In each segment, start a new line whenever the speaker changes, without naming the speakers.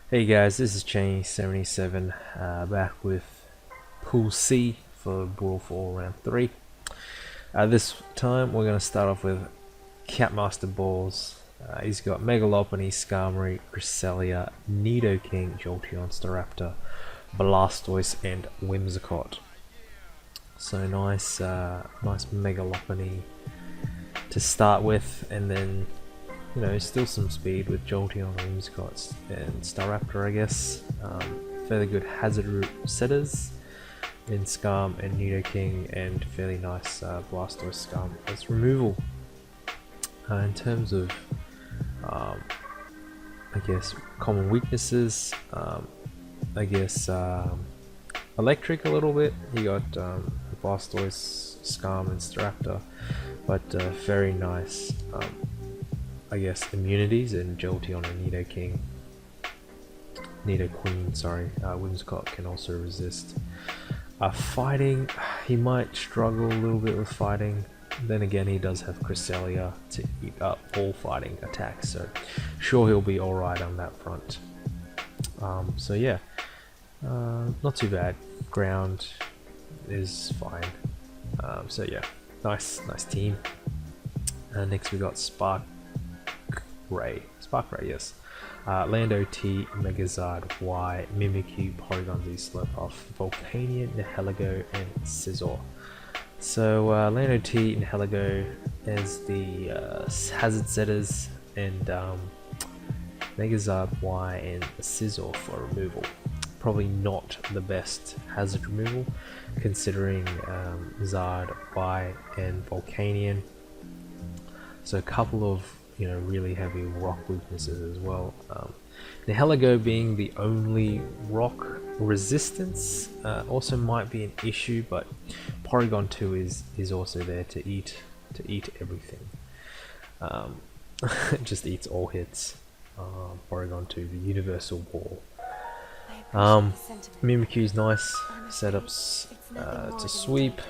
Hey guys, this is Cheney77 back with Pool C for Brawl 4 Round 3. This time we're going to start off with Capmaster Balls. He's got Megalopony, Skarmory, Cresselia, Nidoking, Jolteon, Staraptor, Blastoise and Whimsicott. So nice Megalopony to start with, and then still some speed with Jolteon, Whimsicott, and Staraptor, I guess. Fairly good hazard route setters in Skarm and Nidoking, and fairly nice Blastoise Skarm as removal. In terms of, I guess, common weaknesses, I guess Electric a little bit. You got Blastoise, Skarm, and Staraptor, but very nice. I guess immunities in Jolteon and Nidoqueen, sorry. Whimsicott can also resist. Fighting, he might struggle a little bit with fighting. Then again, he does have Cresselia to eat up all fighting attacks, so sure he'll be alright on that front. So yeah, not too bad. Ground is fine. So yeah, nice team. Next we got Spark Ray, yes. Lando T, Megazard Y, Mimikyu, Porygon Z, Slurpuff, Volcanion, Nihilego, and Scizor. So Lando T and Nihilego as the hazard setters, and Megazard Y and Scizor for removal. Probably not the best hazard removal, considering Zard Y and Volcanion. So a couple of really heavy rock weaknesses as well. Nihilego being the only rock resistance also might be an issue, but Porygon 2 is also there to eat everything. It just eats all hits. Porygon 2, the universal wall. Mimikyu's nice setups to sweep.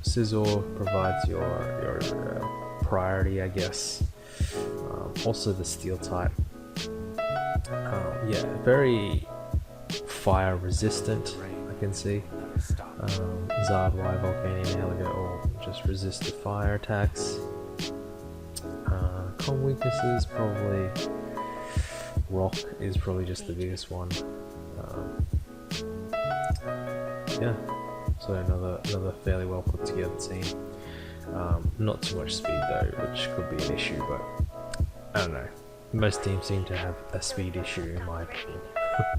Scizor provides your priority, I guess. Also the steel type. Yeah, very fire resistant, I can see. Zard, Y, Volcanion, Nihilego all just resist the fire attacks. Common weaknesses, probably rock is probably just the biggest one. Yeah. So another fairly well put together team. Not too much speed though, which could be an issue, but I don't know. Most teams seem to have a speed issue in my opinion.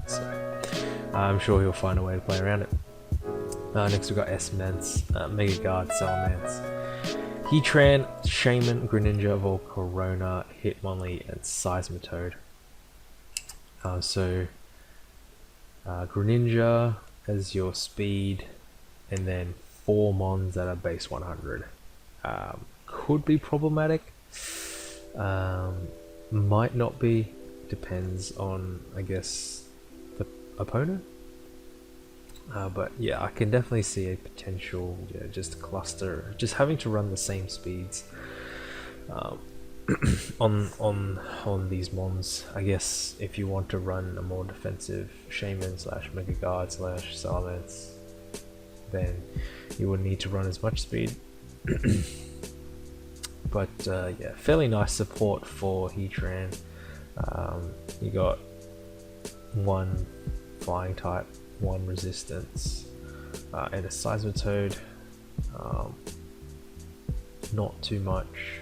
So I'm sure he'll find a way to play around it. Next we've got S-Mance, Mega Guard, Salamence, Heatran, Shaman, Greninja, Volcarona, Hitmonlee, and Seismitoad. So Greninja as your speed, and then 4 mons that are base 100. Could be problematic. Might not be. Depends on, I guess, the opponent. But yeah, I can definitely see a potential, just cluster, just having to run the same speeds on these mons. I guess if you want to run a more defensive Shaman / Mega Guard / Salamence, then you wouldn't need to run as much speed. But yeah, fairly nice support for Heatran. You got 1 flying type, 1 resistance, and a Seismitoad. Not too much.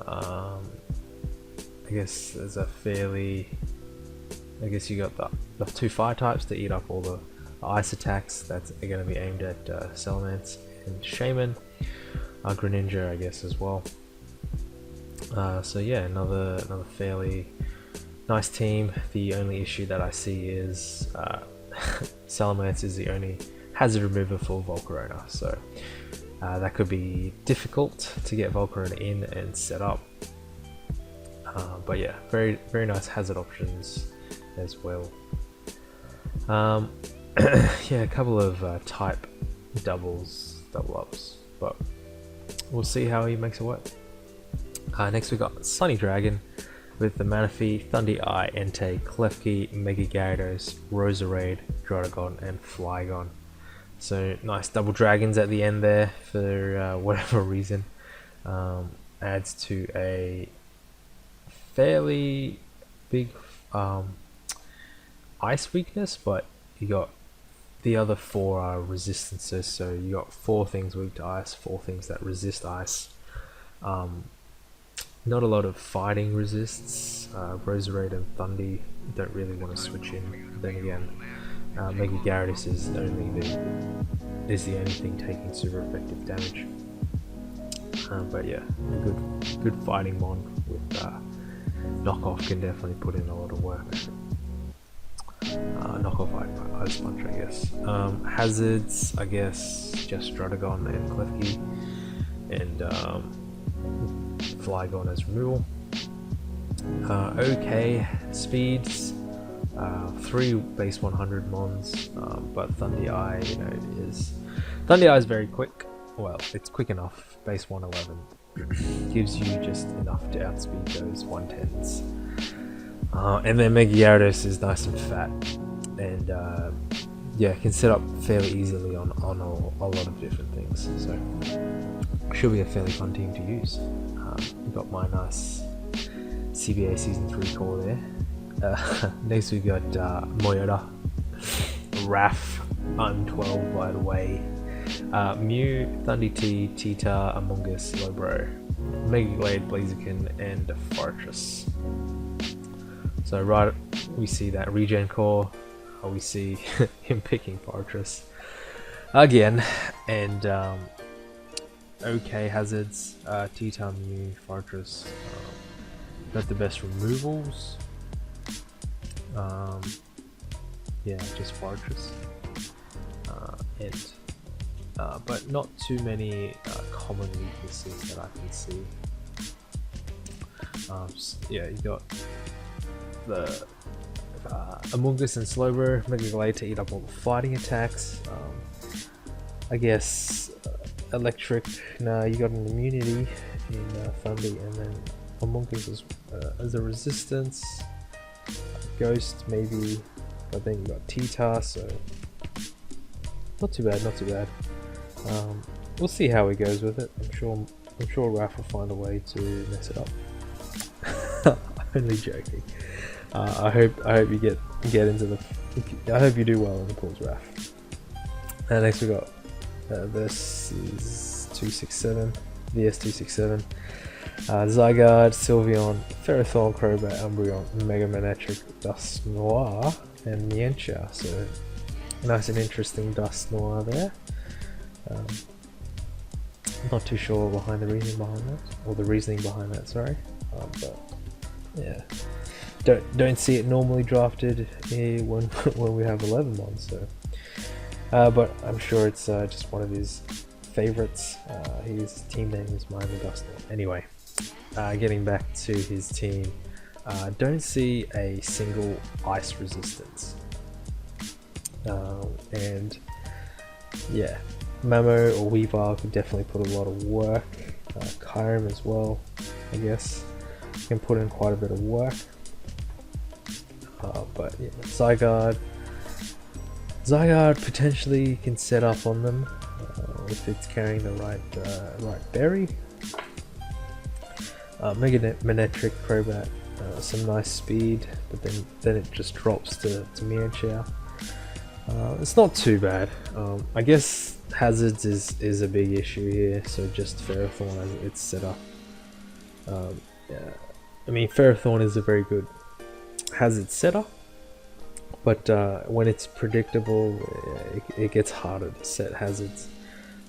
I guess there's a fairly, I guess you got the 2 fire types to eat up all the ice attacks that's going to be aimed at Salamence and Shaman. Greninja, I guess, as well. So yeah, another fairly nice team. The only issue that I see is Salamence is the only hazard remover for Volcarona, so that could be difficult to get Volcarona in and set up. But yeah, very nice hazard options as well. Yeah, a couple of type double ups, but we'll see how he makes it work. Next we got Sunny Dragon with the Manaphy, Thundy-Eye, Entei, Klefki, Mega Gyarados, Roserade, Druddigon, and Flygon. So nice double dragons at the end there for whatever reason. Adds to a fairly big ice weakness, but you got the other 4 are resistances, so you got 4 things weak to ice, 4 things that resist ice. Not a lot of fighting resists. Roserade and Thundy don't really want to switch in. Then again, Mega Gyarados is the only thing taking super effective damage. But yeah, a good fighting mon with knockoff can definitely put in a lot of work. Knockoff Ice Punch, I guess. Hazards, I guess, just Druddigon and Klefki, and Flygon as removal. Okay, speeds, 3 base 100 mons, but Thundy-Eye, Thundy-Eye is very quick. Well, it's quick enough. Base 111 gives you just enough to outspeed those 110s. And then Mega Gyarados is nice and fat, and yeah, can set up fairly easily on a lot of different things. So should be a fairly fun team to use. We've got my nice CBA Season 3 core there. Next we've got Moyota, Raph, I'm 12 by the way, Mew, Thundy-T, Tita, Among Us, Slowbro, Mega Glade, Blaziken, and Fortress. So right, we see that regen core, we see him picking Fortress again, and okay hazards, Tita, Mew, Fortress, got the best removals, yeah, just Fortress, and but not too many common weaknesses that I can see. Yeah, you got the Among Us and Slowbro, Mega Glade to eat up all the fighting attacks. I guess Electric, nah, you got an immunity in Thundy, and then Among Us as a resistance. Ghost maybe, but then you got Tita, so not too bad, not too bad. We'll see how he goes with it. I'm sure Raph will find a way to mess it up. Only joking. I hope you get into the. I hope you do well in the pools, Raph. Next we got this is 267, VS267. Zygarde, Sylveon, Ferrothorn, Crobat, Umbreon, Mega Manectric, Dust Noir, and Mienshao. So nice and interesting Dust Noir there. Not too sure behind the reasoning behind that, or the reasoning behind that. Sorry, but yeah, don't see it normally drafted here when we have 11 ones. So, but I'm sure it's just one of his favorites. His team name is Miami Dust. Anyway, getting back to his team, don't see a single ice resistance, and yeah. Mamo or Weavile could definitely put a lot of work. Kyurem as well, I guess, can put in quite a bit of work. But yeah, Zygarde potentially can set up on them if it's carrying the right berry. Mega Manectric, Crobat, some nice speed, but then it just drops to Mienshao. It's not too bad. I guess hazards is a big issue here, so just Ferrothorn as it's set up. Yeah, I mean Ferrothorn is a very good hazard setup, but when it's predictable, it gets harder to set hazards.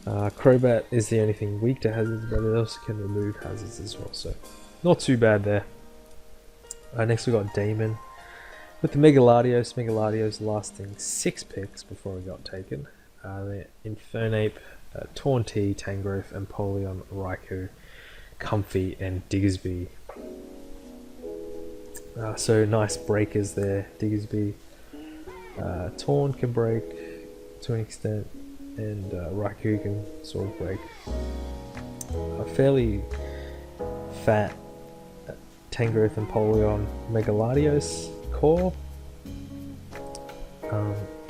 Crobat is the only thing weak to hazards, but it also can remove hazards as well, so not too bad there. Next we got Damon. With the Megaladios lasting 6 picks before it got taken. Infernape, Taunty, Tangrowth, Empoleon, Raikou, Comfy, and Diggersby. So nice breakers there. Diggersby. Taunt can break to an extent, and Raikou can sort of break. A fairly fat Tangrowth and Polion Megaladios core.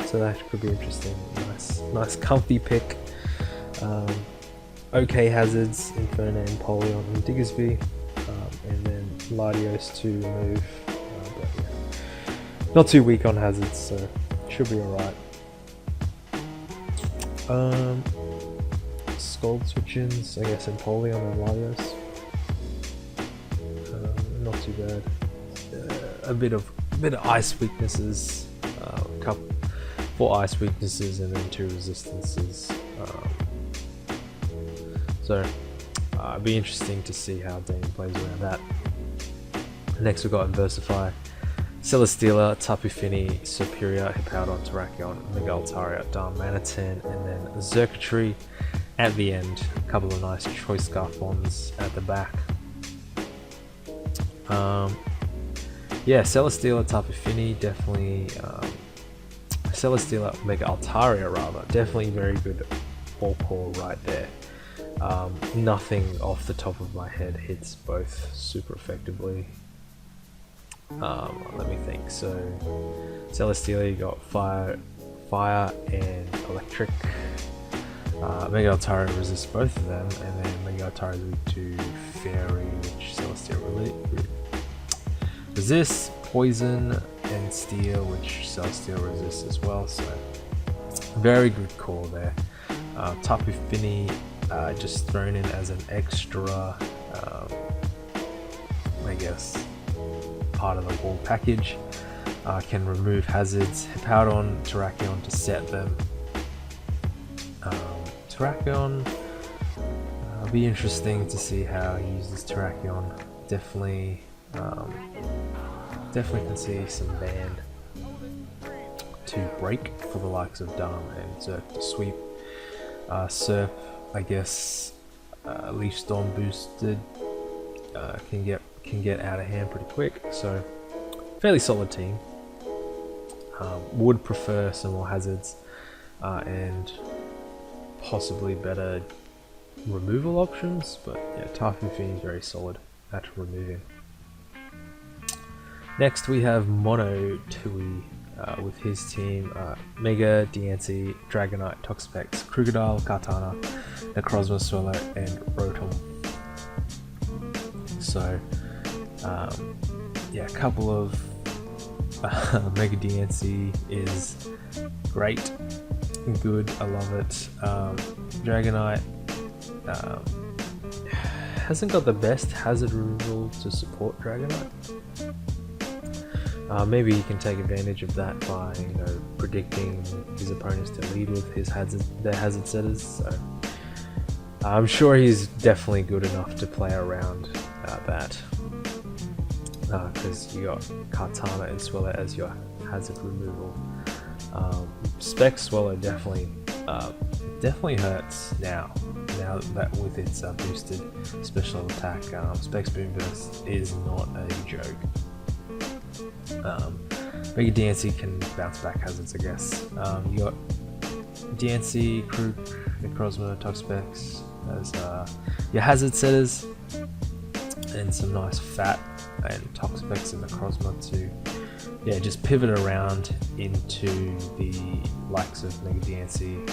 So that could be interesting. Nice comfy pick. Okay hazards, Inferno and Polion and Diggersby, and then Latios to move. But yeah, not too weak on hazards, so should be alright. Scald switch-ins, I guess, in Polion and Latios. Not too bad. A bit of ice weaknesses, couple 4 ice weaknesses, and then 2 resistances. So it'd be interesting to see how Damien plays around that. Next we've got Inversify, Celesteela, Tapu Fini, Superior, Hippowdon, Terrakion, Mega Altaria, Darmanitan, and then Xurkitree at the end. A couple of nice Choice Scarf Bonds at the back. Yeah, Celesteela, Tapu Fini, definitely. Celesteela, Mega Altaria rather, definitely very good ball core right there. Nothing off the top of my head hits both super effectively. Let me think. So Celesteela, you got fire and electric. Mega Altaria resists both of them, and then Mega Altaria is weak to fairy, which Celesteela resists, poison and steel, which Celesteela resists as well. So very good call there. Tapu Fini, just thrown in as an extra, I guess, part of the ball package. Can remove hazards. Hippowdon, Terrakion to set them. Terrakion, it'll be interesting to see how he uses Terrakion. Definitely can see some ban to break for the likes of Darm and Zerk to sweep. Serp, I guess, Leaf Storm boosted, can get out of hand pretty quick. So fairly solid team. Would prefer some more hazards and possibly better removal options, but yeah, Tapu Fini is very solid at removing. Next we have Mono Tui with his team, Mega, Diancie, Dragonite, Toxapex, Krookodile, Kartana, Necrozma, Swallow, and Rotom. So yeah, a couple of Mega Diancie is great, good, I love it. Dragonite hasn't got the best hazard removal to support Dragonite. Maybe he can take advantage of that by, predicting his opponents to lead with their hazard setters. So I'm sure he's definitely good enough to play around that, because you got Kartana and Swallow as your hazard removal. Spec Swallow definitely hurts now that with its boosted special attack. Specs Boom Burst is not a joke. Mega Diancie can bounce back hazards, I guess. You got Diancie, Krook, Necrozma, Toxapex as your hazard setters, and some nice fat and Toxapex and Necrozma to just pivot around into the likes of Mega Diancie,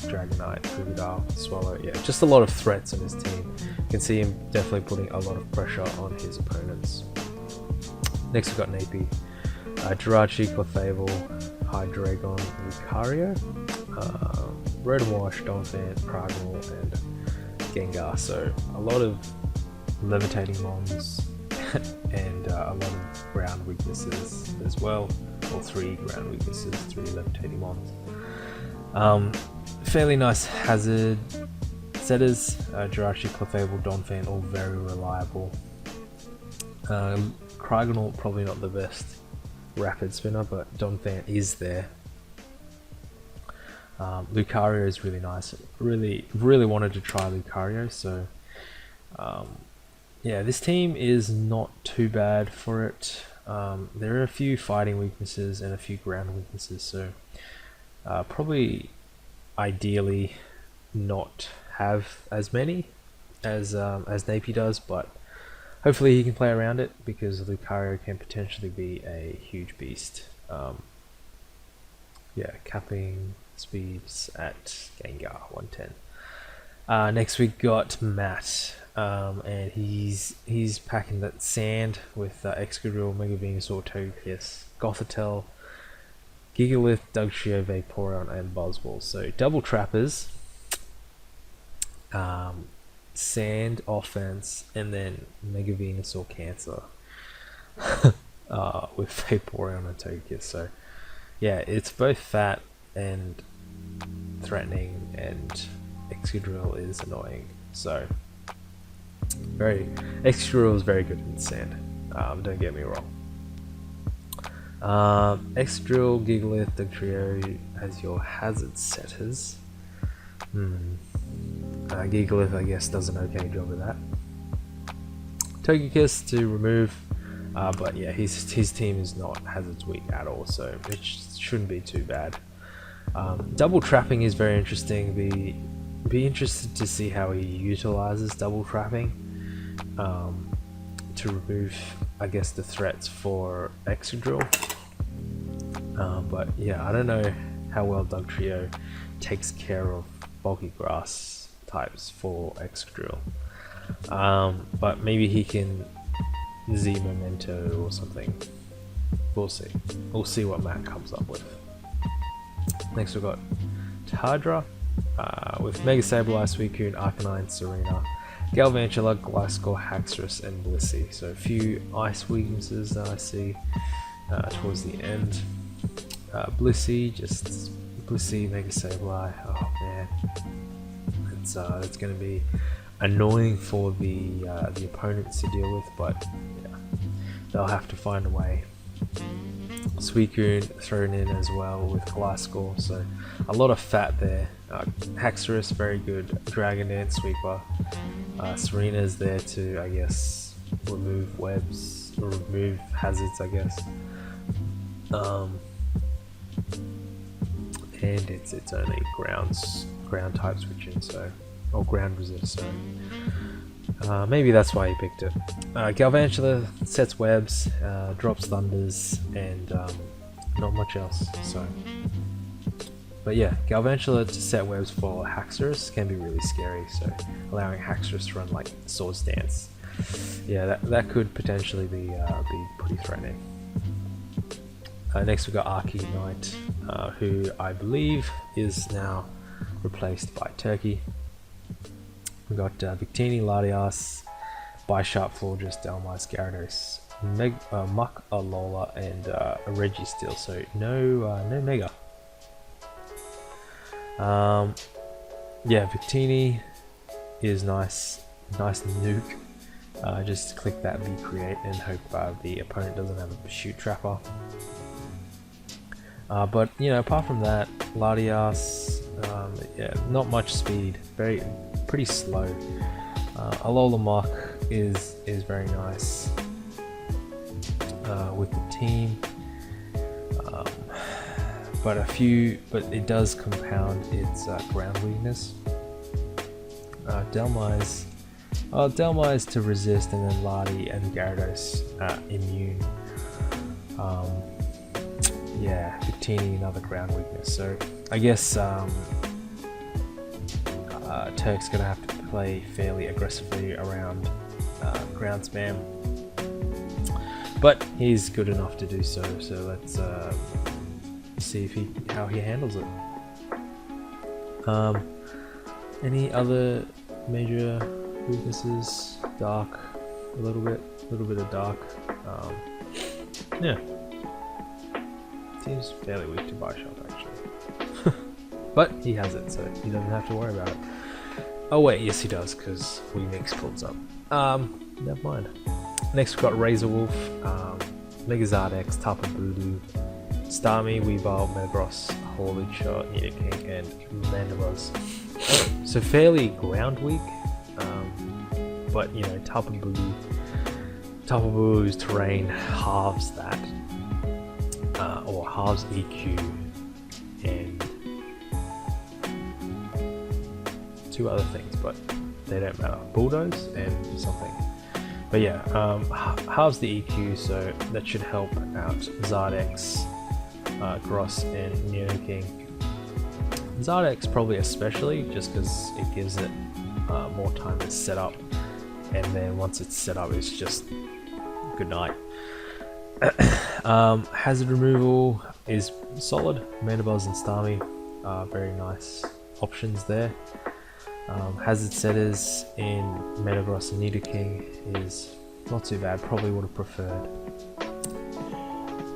Dragonite, Krookodile, Swallow. Yeah, just a lot of threats on his team. You can see him definitely putting a lot of pressure on his opponents. Next we've got Napi, Jirachi, Clefable, Hydreigon, Lucario, Rotom-Wash, Donphan, Craggle, and Gengar. So a lot of levitating mons and a lot of ground weaknesses as well. Or 3 ground weaknesses, 3 levitating mons. Fairly nice hazard setters. Jirachi, Clefable, Donphan, all very reliable. Craggle probably not the best rapid spinner, but Donphan is there. Lucario is really nice. Really wanted to try Lucario, so yeah, this team is not too bad for it. There are a few fighting weaknesses and a few ground weaknesses, so probably ideally not have as many as Napi does, but hopefully he can play around it, because Lucario can potentially be a huge beast. Yeah, capping speeds at Gengar 110. Next we got Matt, and he's packing that sand with Excadrill, Mega Venusaur, Togekiss, Gothitelle, Gigalith, Dugtrio, Vaporeon, and Buzzwole. So double trappers, sand offense, and then Mega Venusaur Cancer with Vaporeon and Togekiss. So yeah, it's both fat and threatening, and Excadrill is annoying. So Excadrill is very good in sand. Don't get me wrong. Excadrill, Gigalith, Dugtrio as your hazard setters. Gigalith, I guess, does an okay job of that. Togekiss to remove, but yeah, his team is not hazards weak at all, so it shouldn't be too bad. Double trapping is very interesting. Be interested to see how he utilizes double trapping to remove, I guess, the threats for Excadrill. But yeah, I don't know how well Dugtrio takes care of bulky grass types for Excadrill. But maybe he can Z Memento or something. We'll see. We'll see what Matt comes up with. Next we've got Tadra with Mega Sableye, Suicune, Arcanine, Serena, Galvantula, Gliscor, Haxorus, and Blissey. So a few ice weaknesses that I see towards the end. Blissey, Mega Sableye. Oh man, it's going to be annoying for the opponents to deal with, but yeah, they'll have to find a way. Suicune thrown in as well with Gliscor, so a lot of fat there. Haxorus, very good Dragon Dance Sweeper. Serena's there to, I guess, remove webs, or remove hazards, I guess. And it's only ground type switching, so, or ground resist, so maybe that's why he picked it. Galvantula sets webs, drops thunders, and not much else. So, but yeah, Galvantula to set webs for Haxorus can be really scary. So, allowing Haxorus to run like Swords Dance, yeah, that could potentially be pretty threatening. Next we got Arcanine, who I believe is now replaced by Turkey. We got Victini, Latias, Bisharp, Florges, Delmice, Gyarados, Muck, Alola, and a Registeel. So no Mega. Yeah, Victini is nice nuke. Just click that V create and hope the opponent doesn't have a shoot trapper. But you know, apart from that, Latias, yeah, not much speed, pretty slow. Alola Muck is very nice with the team, but it does compound its ground weakness. Delmice to resist, and then Lati and Gyarados immune. Yeah, Victini, another ground weakness. So I guess Turk's gonna have to play fairly aggressively around ground spam, but he's good enough to do so. So let's see how he handles it. Any other major weaknesses? Dark, a little bit of dark. Yeah. Seems fairly weak to Bisharp actually. But he has it, so he doesn't have to worry about it. Oh wait, yes he does, because we mix pulls up. Never mind. Next we've got Razor Wolf, Megazard X, Tapu Bulu, Starmie, Weavile, Metagross, Horlichar, Nidoking, and Mandibuzz. So fairly ground weak, but you know, Tapu Bulu's terrain halves that. Or halves EQ and two other things, but they don't matter. Bulldoze and something. But yeah, halves the EQ, so that should help out Zardex, Gross, and Neoking. Zardex probably especially, just because it gives it more time to set up, and then once it's set up, it's just good night. Hazard removal is solid. Mandibuzz and Starmie are very nice options there. Hazard setters in Metagross and Nidoking is not too bad, probably would have preferred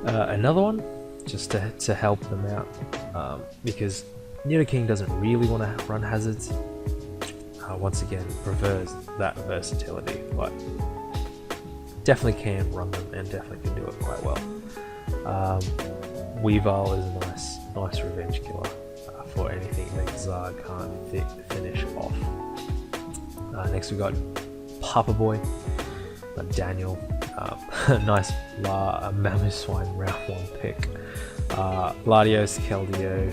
another one just to help them out, because Nidoking doesn't really want to run hazards. Once again, prefers that versatility, but definitely can run them and definitely can do it quite well. Weavile is a nice revenge killer for anything that Zard can't finish off. Next we got Papaboy, Daniel, nice Mamoswine round 1 pick. Latios, Keldeo,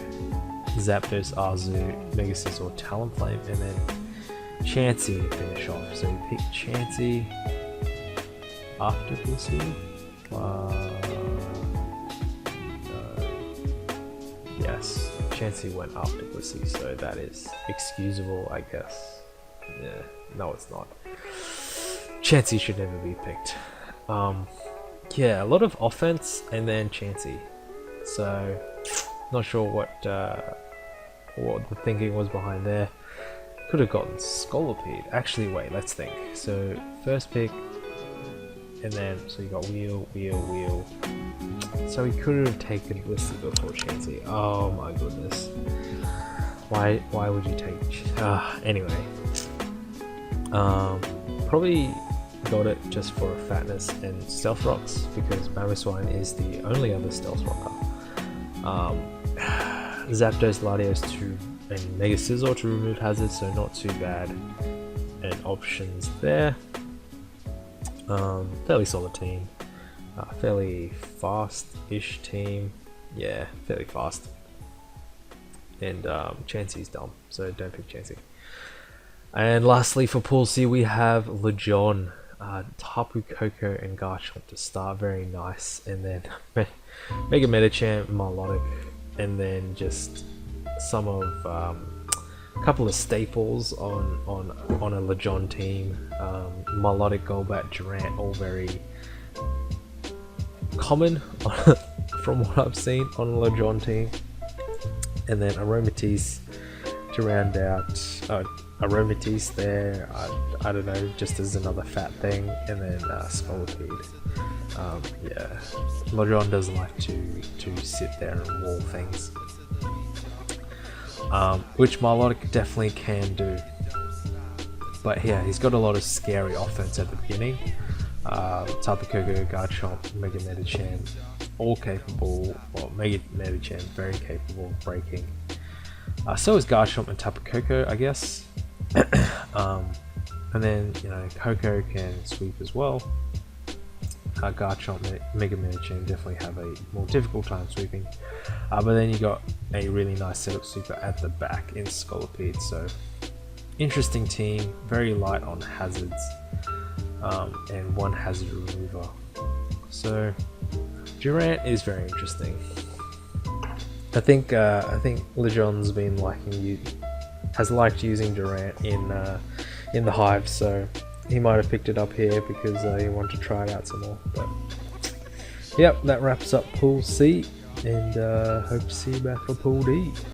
Zapdos, Arzu, Mega Scizor, Talonflame, and then Chansey to finish off. So you pick Chansey after Blissey. Yes, Chansey went after Blissey, so that is excusable, I guess. Yeah, no, it's not. Chansey should never be picked. Yeah, a lot of offense and then Chansey. So, not sure what the thinking was behind there. Could have gotten Scolipede. Actually, wait, let's think. So, first pick, and then, so you got Wheel. So he could have taken Blissey before Chansey. Oh my goodness. Why would you take... anyway. Probably got it just for fatness and Stealth Rocks, because Mamoswine is the only other Stealth Rocker. Zapdos, Latios and Mega Scizor to remove hazards, so not too bad. And options there. Fairly solid team. Fairly fast-ish team. Yeah, fairly fast. And Chansey's dumb, so don't pick Chansey. And lastly for Pool C we have Lejon, Tapu Koko and Garchomp to start, very nice. And then Mega Medicham, Milotic, and then just some of a couple of staples on a Lejon team. Milotic, Golbat, Durant, all very common from what I've seen on a Lejon team. And then Aromatisse to round out Aromatisse there, I don't know, just as another fat thing, and then Scolipede. Yeah, Lejon doesn't like to sit there and wall things, which Milotic definitely can do. But yeah, he's got a lot of scary offense at the beginning. Tapu Koko, Garchomp, Mega Medicham, all capable, well, Mega Medicham very capable of breaking. So is Garchomp and Tapu Koko, I guess. And then, you know, Koko can sweep as well. Garchomp, Mega Medicham definitely have a more difficult time sweeping. But then you got a really nice setup super at the back in Scolipede, so interesting team, very light on hazards, and one hazard remover. So Durant is very interesting. I think Lejon's been has liked using Durant in the Hive, so he might have picked it up here because he wanted to try it out some more. But yep, that wraps up Pool C, and hope to see you back for Pool D.